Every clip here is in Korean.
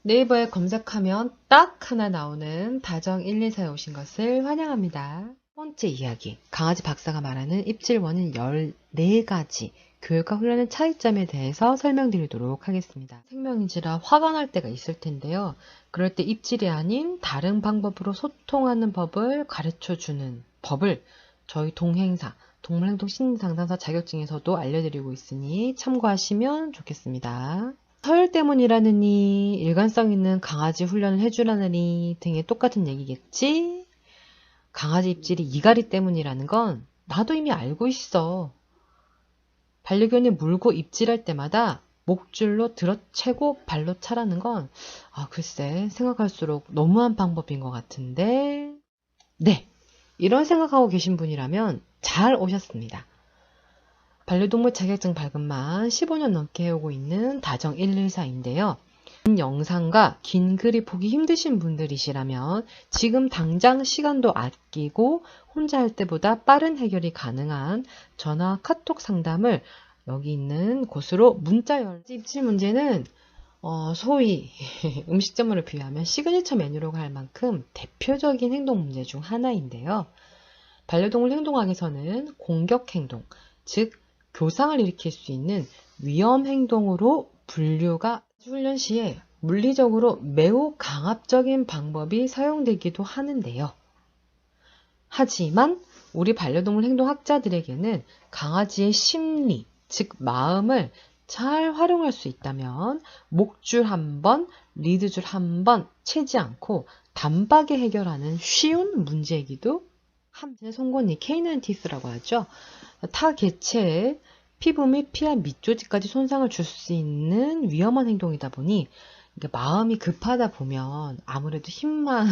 네이버에 검색하면 딱 하나 나오는 다정 124에 오신 것을 환영합니다. 첫 번째 이야기, 강아지 박사가 말하는 입질 원인 14가지 교육과 훈련의 차이점에 대해서 설명드리도록 하겠습니다. 생명인지라 화가 날 때가 있을 텐데요. 그럴 때 입질이 아닌 다른 방법으로 소통하는 법을 가르쳐주는 법을 저희 동행사, 동물행동 심리상담사 자격증에서도 알려드리고 있으니 참고하시면 좋겠습니다. 서열 때문이라느니 일관성 있는 강아지 훈련을 해주라느니 등의 똑같은 얘기겠지? 강아지 입질이 이갈이 때문이라는 건 나도 이미 알고 있어. 반려견이 물고 입질할 때마다 목줄로 들어채고 발로 차라는 건 글쎄 생각할수록 너무한 방법인 것 같은데 네, 이런 생각하고 계신 분이라면 잘 오셨습니다. 반려동물 자격증 발급만 15년 넘게 해오고 있는 다정 114인데요. 긴 영상과 긴 글이 보기 힘드신 분들이시라면 지금 당장 시간도 아끼고 혼자 할 때보다 빠른 해결이 가능한 전화 카톡 상담을 여기 있는 곳으로 문자 입질 문제는 소위 음식점으로 비유하면 시그니처 메뉴라고 할 만큼 대표적인 행동 문제 중 하나인데요. 반려동물 행동학에서는 공격 행동, 즉 교상을 일으킬 수 있는 위험 행동으로 분류가 훈련 시에 물리적으로 매우 강압적인 방법이 사용되기도 하는데요. 하지만 우리 반려동물 행동학자들에게는 강아지의 심리, 즉 마음을 잘 활용할 수 있다면 목줄 한 번, 리드줄 한 번 채지 않고 단박에 해결하는 쉬운 문제이기도 합니다. 송곳니 K9티스라고 하죠. 타 개체의 피부 및 피하 밑조직까지 손상을 줄 수 있는 위험한 행동이다 보니 마음이 급하다 보면 아무래도 힘만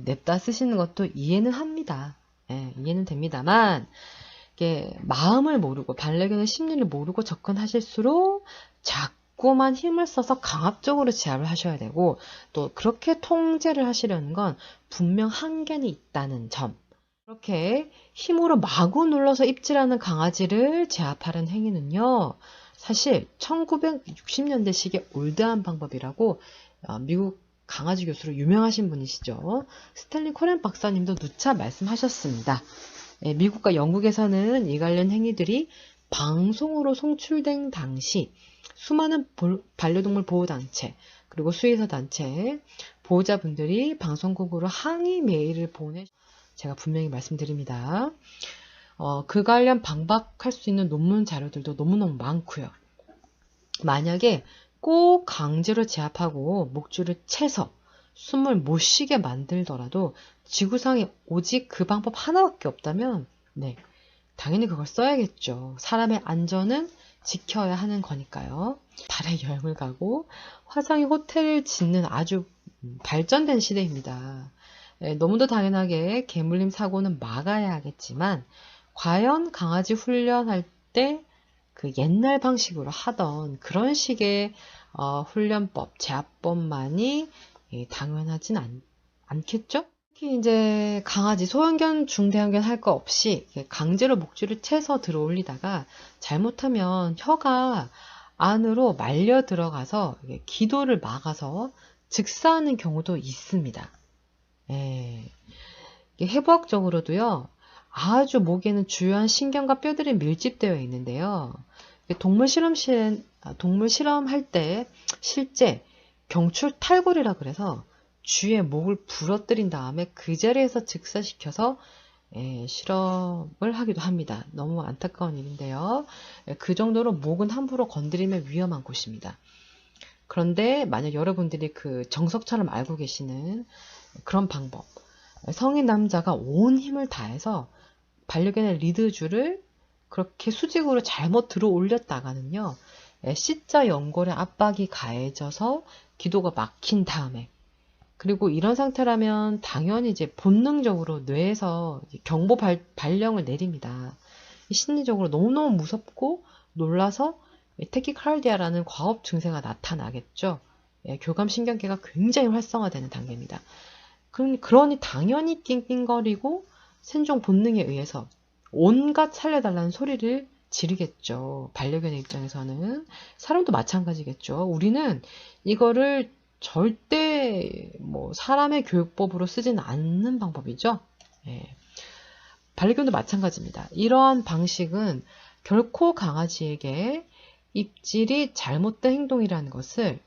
냅다 쓰시는 것도 이해는 합니다. 이해는 됩니다만 마음을 모르고 반려견의 심리를 모르고 접근하실수록 자꾸만 힘을 써서 강압적으로 제압을 하셔야 되고 또 그렇게 통제를 하시려는 건 분명 한계는 있다는 점. 그렇게 힘으로 마구 눌러서 입질하는 강아지를 제압하는 행위는요. 사실 1960년대식의 올드한 방법이라고 미국 강아지 교수로 유명하신 분이시죠. 스탠리 코렌 박사님도 누차 말씀하셨습니다. 미국과 영국에서는 이 관련 행위들이 방송으로 송출된 당시 수많은 반려동물 보호단체 그리고 수의사 단체 보호자분들이 방송국으로 항의 메일을 제가 분명히 말씀드립니다. 그 관련 반박할 수 있는 논문 자료들도 너무너무 많고요. 만약에 꼭 강제로 제압하고 목줄을 채서 숨을 못 쉬게 만들더라도 지구상에 오직 그 방법 하나밖에 없다면 당연히 그걸 써야겠죠. 사람의 안전은 지켜야 하는 거니까요. 달에 여행을 가고 화성에 호텔을 짓는 아주 발전된 시대입니다. 너무도 당연하게 개물림 사고는 막아야 하겠지만 과연 강아지 훈련할 때 그 옛날 방식으로 하던 그런 식의 훈련법, 제압법만이 당연하진 않겠죠? 특히 이제 강아지 소형견, 중대형견 할 거 없이 강제로 목줄을 채서 들어올리다가 잘못하면 혀가 안으로 말려 들어가서 기도를 막아서 즉사하는 경우도 있습니다. 해부학적으로도요, 아주 목에는 주요한 신경과 뼈들이 밀집되어 있는데요. 동물 실험할 때 실제 경출 탈골이라 그래서 쥐의 목을 부러뜨린 다음에 그 자리에서 즉사시켜서 실험을 하기도 합니다. 너무 안타까운 일인데요. 그 정도로 목은 함부로 건드리면 위험한 곳입니다. 그런데 만약 여러분들이 그 정석처럼 알고 계시는 그런 방법, 성인 남자가 온 힘을 다해서 반려견의 리드줄을 그렇게 수직으로 잘못 들어 올렸다가는요, C자 연골에 압박이 가해져서 기도가 막힌 다음에, 그리고 이런 상태라면 당연히 이제 본능적으로 뇌에서 경보 발령을 내립니다. 심리적으로 너무너무 무섭고 놀라서 테키카르디아라는 과업 증세가 나타나겠죠. 교감신경계가 굉장히 활성화되는 단계입니다. 그러니 당연히 낑낑거리고 생존 본능에 의해서 온갖 살려달라는 소리를 지르겠죠. 반려견의 입장에서는. 사람도 마찬가지겠죠. 우리는 이거를 절대 뭐 사람의 교육법으로 쓰지는 않는 방법이죠. 예. 반려견도 마찬가지입니다. 이러한 방식은 결코 강아지에게 입질이 잘못된 행동이라는 것을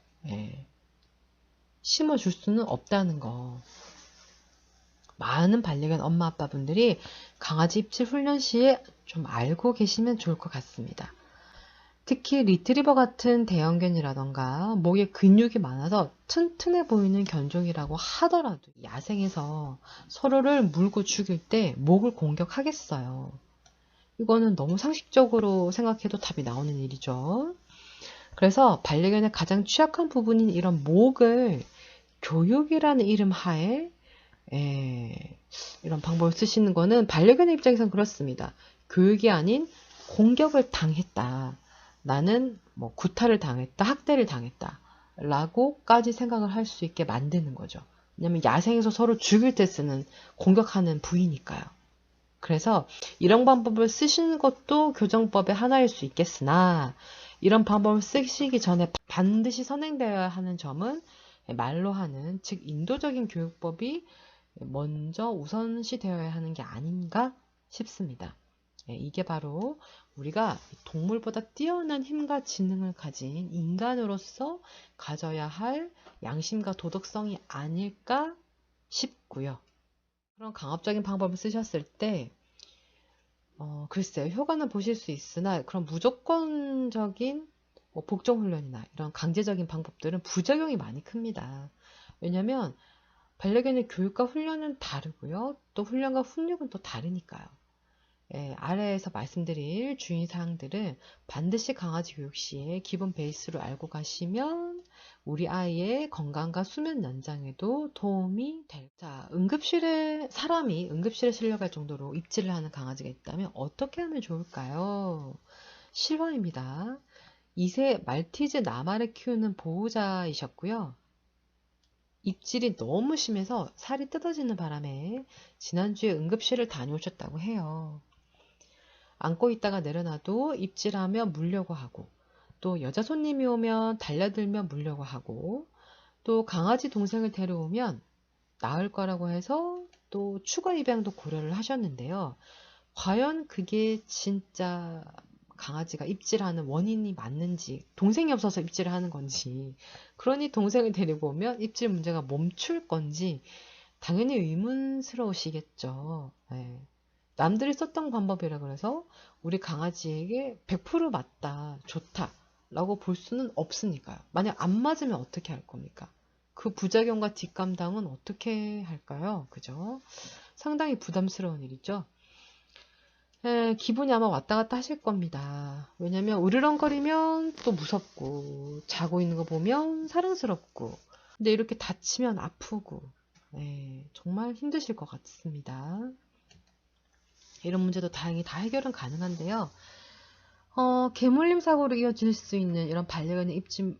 심어줄 수는 없다는 거. 많은 반려견 엄마 아빠분들이 강아지 입질 훈련 시에 좀 알고 계시면 좋을 것 같습니다. 특히 리트리버 같은 대형견이라던가 목에 근육이 많아서 튼튼해 보이는 견종이라고 하더라도 야생에서 서로를 물고 죽일 때 목을 공격하겠어요. 이거는 너무 상식적으로 생각해도 답이 나오는 일이죠. 그래서 반려견의 가장 취약한 부분인 이런 목을 교육이라는 이름 하에 이런 방법을 쓰시는 거는 반려견의 입장에선 그렇습니다. 교육이 아닌 공격을 당했다. 나는 뭐 구타를 당했다, 학대를 당했다 라고까지 생각을 할 수 있게 만드는 거죠. 왜냐면 야생에서 서로 죽일 때 쓰는 공격하는 부위니까요. 그래서 이런 방법을 쓰시는 것도 교정법의 하나일 수 있겠으나 이런 방법을 쓰시기 전에 반드시 선행되어야 하는 점은 말로 하는, 즉 인도적인 교육법이 먼저 우선시 되어야 하는 게 아닌가 싶습니다. 이게 바로 우리가 동물보다 뛰어난 힘과 지능을 가진 인간으로서 가져야 할 양심과 도덕성이 아닐까 싶고요. 그런 강압적인 방법을 쓰셨을 때 글쎄요, 효과는 보실 수 있으나 그런 무조건적인 복종훈련이나 이런 강제적인 방법들은 부작용이 많이 큽니다. 왜냐하면 반려견의 교육과 훈련은 다르고요. 또 훈련과 훈육은 또 다르니까요. 아래에서 말씀드릴 주의사항들은 반드시 강아지 교육 시에 기본 베이스로 알고 가시면 우리 아이의 건강과 수면 연장에도 도움이 될. 자, 사람이 응급실에 실려갈 정도로 입질을 하는 강아지가 있다면 어떻게 하면 좋을까요? 실화입니다. 2세 말티즈 나마를 키우는 보호자이셨고요. 입질이 너무 심해서 살이 뜯어지는 바람에 지난주에 응급실을 다녀오셨다고 해요. 안고 있다가 내려놔도 입질하며 물려고 하고, 또 여자 손님이 오면 달려들며 물려고 하고, 또 강아지 동생을 데려오면 나을 거라고 해서 또 추가 입양도 고려를 하셨는데요. 과연 그게 진짜 강아지가 입질하는 원인이 맞는지, 동생이 없어서 입질을 하는 건지, 그러니 동생을 데리고 오면 입질 문제가 멈출 건지 당연히 의문스러우시겠죠. 네. 남들이 썼던 방법이라 그래서 우리 강아지에게 100% 맞다, 좋다 라고 볼 수는 없으니까요. 만약 안 맞으면 어떻게 할 겁니까? 그 부작용과 뒷감당은 어떻게 할까요? 그죠? 상당히 부담스러운 일이죠. 기분이 아마 왔다 갔다 하실 겁니다. 왜냐면 으르렁거리면 또 무섭고, 자고 있는 거 보면 사랑스럽고, 근데 이렇게 다치면 아프고, 정말 힘드실 것 같습니다. 이런 문제도 다행히 다 해결은 가능한데요. 개물림 사고로 이어질 수 있는 이런 반려견의 입질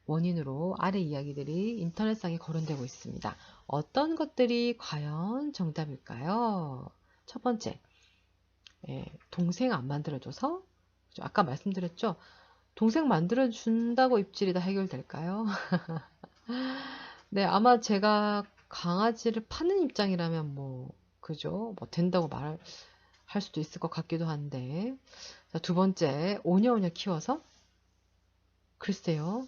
원인으로 아래 이야기들이 인터넷상에 거론되고 있습니다. 어떤 것들이 과연 정답일까요? 첫 번째, 동생 안 만들어줘서, 아까 말씀드렸죠? 동생 만들어준다고 입질이 다 해결될까요? 네, 아마 제가 강아지를 파는 입장이라면 그죠? 된다고 말할 수도 있을 것 같기도 한데. 자, 두 번째, 오냐오냐 키워서? 글쎄요.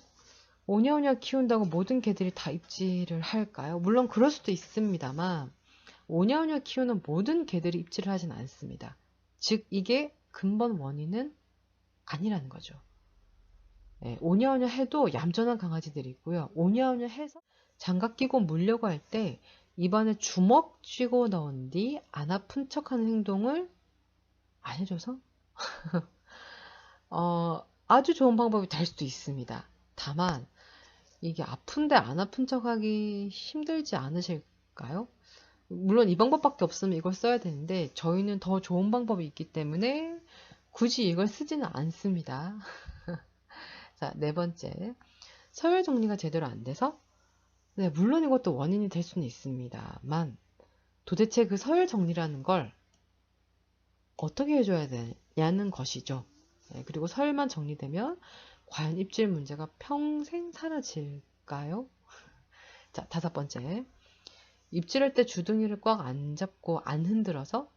오냐오냐 키운다고 모든 개들이 다 입질을 할까요? 물론 그럴 수도 있습니다만, 오냐오냐 키우는 모든 개들이 입질을 하진 않습니다. 즉, 이게 근본 원인은 아니라는 거죠. 오냐오냐 해도 얌전한 강아지들이 있고요. 오냐오냐 해서 장갑 끼고 물려고 할 때 입안에 주먹 쥐고 넣은 뒤 안 아픈 척하는 행동을 안 해줘서 아주 좋은 방법이 될 수도 있습니다. 다만 이게 아픈데 안 아픈 척하기 힘들지 않으실까요? 물론 이 방법밖에 없으면 이걸 써야 되는데 저희는 더 좋은 방법이 있기 때문에 굳이 이걸 쓰지는 않습니다. 자, 네 번째, 서열 정리가 제대로 안 돼서? 네, 물론 이것도 원인이 될 수는 있습니다만 도대체 그 서열 정리라는 걸 어떻게 해줘야 되냐는 것이죠. 그리고 서열만 정리되면 과연 입질 문제가 평생 사라질까요? 자, 5번째. 입질할 때 주둥이를 꽉 안 잡고 안 흔들어서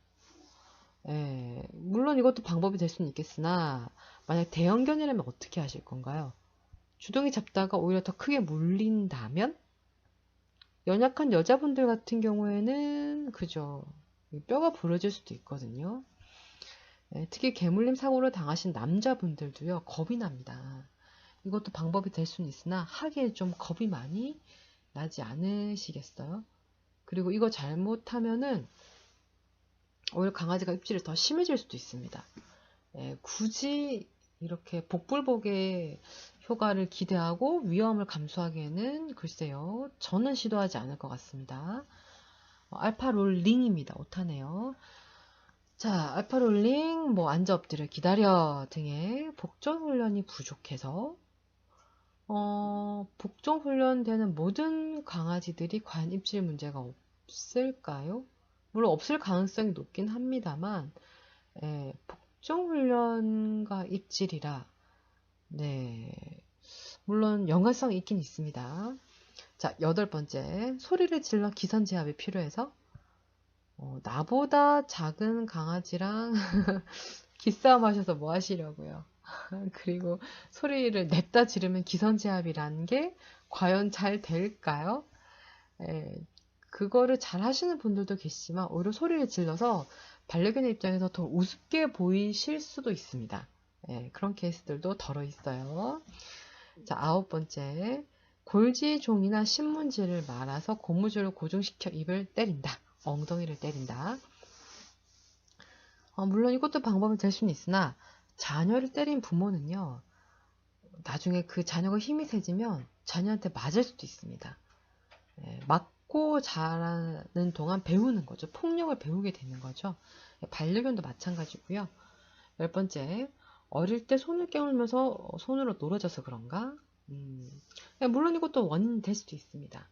물론 이것도 방법이 될 수는 있겠으나 만약 대형견이라면 어떻게 하실 건가요? 주둥이 잡다가 오히려 더 크게 물린다면 연약한 여자분들 같은 경우에는 그죠 뼈가 부러질 수도 있거든요. 특히 개물림 사고를 당하신 남자분들도요 겁이 납니다. 이것도 방법이 될 수는 있으나 하기에 좀 겁이 많이 나지 않으시겠어요? 그리고 이거 잘못하면은 오히려 강아지가 입질이 더 심해질 수도 있습니다. 굳이 이렇게 복불복의 효과를 기대하고 위험을 감수하기에는 글쎄요. 저는 시도하지 않을 것 같습니다. 알파롤링입니다. 오타네요. 자, 알파롤링, 앉아 엎드려 기다려 등의 복종 훈련이 부족해서 복종 훈련되는 모든 강아지들이 과연 입질 문제가 없을까요? 물론 없을 가능성이 높긴 합니다만 복종 훈련과 입질이라 물론 연관성이 있긴 있습니다. 자, 8번째. 소리를 질러 기선 제압이 필요해서 나보다 작은 강아지랑 기싸움 하셔서 뭐 하시려고요? 그리고 소리를 냅다 지르면 기선 제압이라는 게 과연 잘 될까요? 그거를 잘 하시는 분들도 계시지만 오히려 소리를 질러서 반려견의 입장에서 더 우습게 보이실 수도 있습니다. 그런 케이스들도 덜어 있어요. 자, 9번째. 골지종이나 신문지를 말아서 고무줄을 고정시켜 입을 때린다. 엉덩이를 때린다. 물론 이것도 방법이 될 수는 있으나 자녀를 때린 부모는요. 나중에 그 자녀가 힘이 세지면 자녀한테 맞을 수도 있습니다. 맞고 자라는 동안 배우는 거죠. 폭력을 배우게 되는 거죠. 반려견도 마찬가지고요. 10번째, 어릴 때 손을 깨물면서 손으로 놀아줘서 그런가? 물론 이것도 원인이 될 수도 있습니다.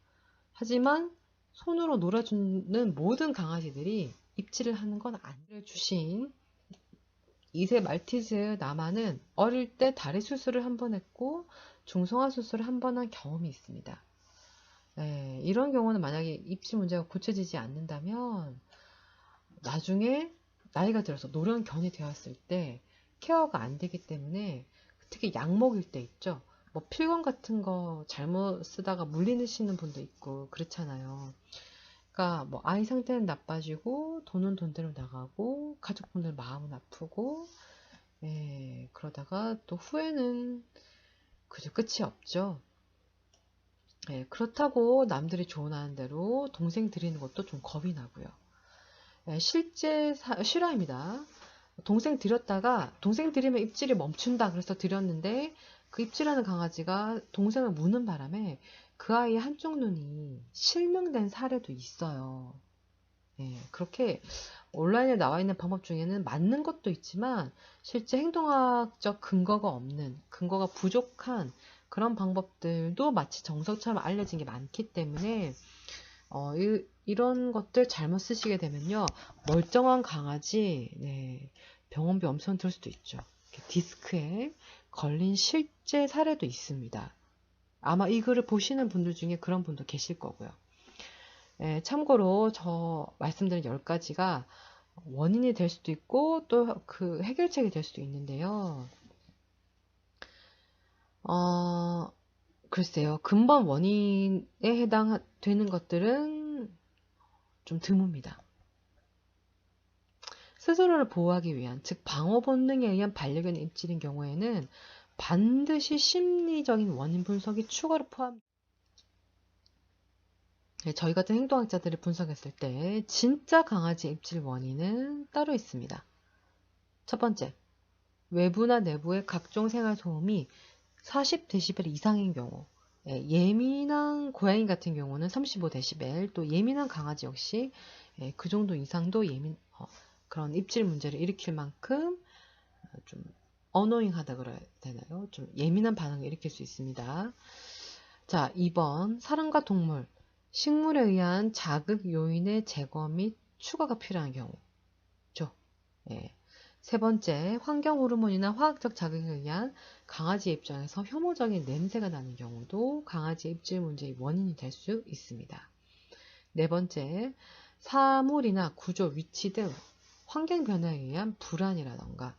하지만 손으로 놀아주는 모든 강아지들이 입질을 하는 건 아니를 주신 2세 말티즈 나마는 어릴 때 다리 수술을 한 번 했고 중성화 수술을 한 번 한 경험이 있습니다. 이런 경우는 만약에 입질 문제가 고쳐지지 않는다면 나중에 나이가 들어서 노령견이 되었을 때 케어가 안 되기 때문에 특히 약 먹일 때 있죠. 필건 같은 거 잘못 쓰다가 물리시는 분도 있고 그렇잖아요. 그러니까 아이 상태는 나빠지고 돈은 돈대로 나가고 가족분들 마음은 아프고 그러다가 또 후회는 그저 끝이 없죠. 그렇다고 남들이 조언하는 대로 동생 드리는 것도 좀 겁이 나고요. 실제 실화입니다. 동생 드렸다가 동생 드리면 입질이 멈춘다 그래서 드렸는데 그 입질하는 강아지가 동생을 무는 바람에 그 아이의 한쪽 눈이 실명된 사례도 있어요. 그렇게 온라인에 나와 있는 방법 중에는 맞는 것도 있지만 실제 행동학적 근거가 없는, 근거가 부족한 그런 방법들도 마치 정석처럼 알려진 게 많기 때문에 이런 것들 잘못 쓰시게 되면요 멀쩡한 강아지 병원비 엄청 들 수도 있죠. 디스크에 걸린 실제 사례도 있습니다. 아마 이 글을 보시는 분들 중에 그런 분도 계실 거고요. 참고로 저 말씀드린 10가지가 원인이 될 수도 있고 또 그 해결책이 될 수도 있는데요. 글쎄요. 근본 원인에 해당되는 것들은 좀 드뭅니다. 스스로를 보호하기 위한, 즉 방어 본능에 의한 반려견의 입질인 경우에는 반드시 심리적인 원인 분석이 추가로 포함. 저희 같은 행동학자들을 분석했을 때 진짜 강아지 입질 원인은 따로 있습니다. 첫 번째, 외부나 내부의 각종 생활 소음이 40dB 이상인 경우, 예민한 고양이 같은 경우는 35dB, 또 예민한 강아지 역시 그 정도 이상도 그런 입질 문제를 일으킬 만큼 좀 어노잉하다 그래야 되나요? 좀 예민한 반응을 일으킬 수 있습니다. 자, 2번 사람과 동물, 식물에 의한 자극 요인의 제거 및 추가가 필요한 경우죠. 세 번째, 환경 호르몬이나 화학적 자극에 의한 강아지의 입장에서 혐오적인 냄새가 나는 경우도 강아지의 입질 문제의 원인이 될 수 있습니다. 네 번째, 사물이나 구조, 위치 등 환경 변화에 의한 불안이라던가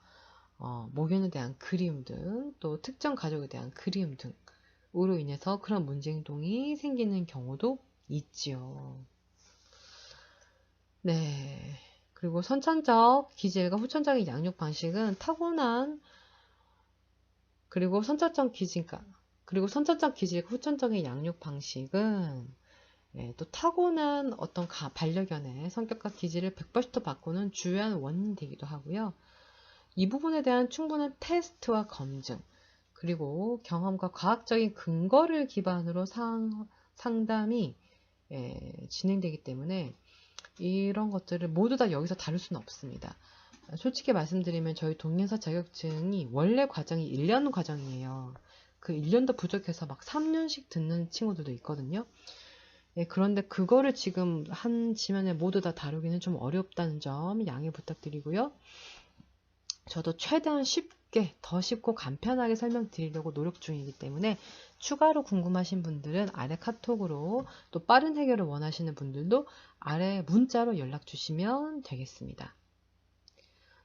목연에 대한 그리움 등, 또 특정 가족에 대한 그리움 등으로 인해서 그런 문제 행동이 생기는 경우도 있지요. 네. 그리고 선천적 기질과 후천적인 양육 방식은 선천적 기질과 후천적인 양육 방식은 또 타고난 어떤 반려견의 성격과 기질을 100% 바꾸는 주요한 원인이 되기도 하고요. 이 부분에 대한 충분한 테스트와 검증, 그리고 경험과 과학적인 근거를 기반으로 상담이 진행되기 때문에 이런 것들을 모두 다 여기서 다룰 수는 없습니다. 솔직히 말씀드리면 저희 동행사 자격증이 원래 과정이 1년 과정이에요. 그 1년도 부족해서 막 3년씩 듣는 친구들도 있거든요. 그런데 그거를 지금 한 지면에 모두 다 다루기는 좀 어렵다는 점 양해 부탁드리고요. 저도 최대한 더 쉽고 간편하게 설명드리려고 노력 중이기 때문에 추가로 궁금하신 분들은 아래 카톡으로, 또 빠른 해결을 원하시는 분들도 아래 문자로 연락 주시면 되겠습니다.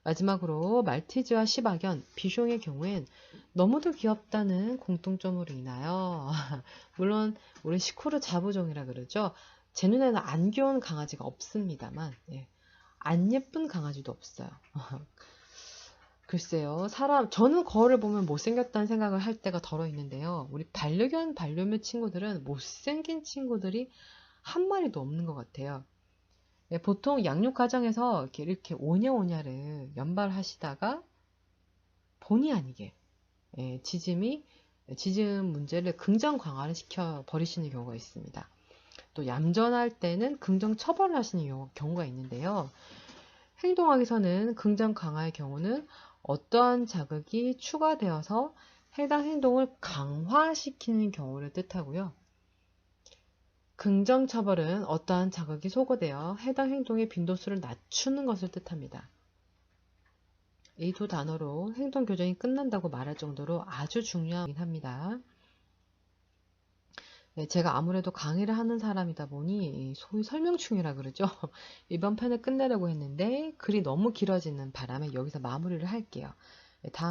마지막으로 말티즈와 시바견, 비숑의 경우엔 너무도 귀엽다는 공통점으로 인하여 물론 우리 시코르 자부종이라 그러죠. 제 눈에는 안 귀여운 강아지가 없습니다만 안 예쁜 강아지도 없어요. 글쎄요, 저는 거울을 보면 못생겼다는 생각을 할 때가 덜어 있는데요. 우리 반려견, 반려묘 친구들은 못생긴 친구들이 한 마리도 없는 것 같아요. 보통 양육 과정에서 이렇게 오냐오냐를 연발하시다가 본의 아니게 지즘 문제를 긍정 강화를 시켜 버리시는 경우가 있습니다. 또 얌전할 때는 긍정 처벌을 하시는 경우가 있는데요. 행동학에서는 긍정 강화의 경우는 어떠한 자극이 추가되어서 해당 행동을 강화시키는 경우를 뜻하고요. 긍정 처벌은 어떠한 자극이 소거되어 해당 행동의 빈도수를 낮추는 것을 뜻합니다. 이 두 단어로 행동 교정이 끝난다고 말할 정도로 아주 중요하긴 합니다. 제가 아무래도 강의를 하는 사람이다 보니 소위 설명충이라 그러죠. 이번 편을 끝내려고 했는데 글이 너무 길어지는 바람에 여기서 마무리를 할게요. 다음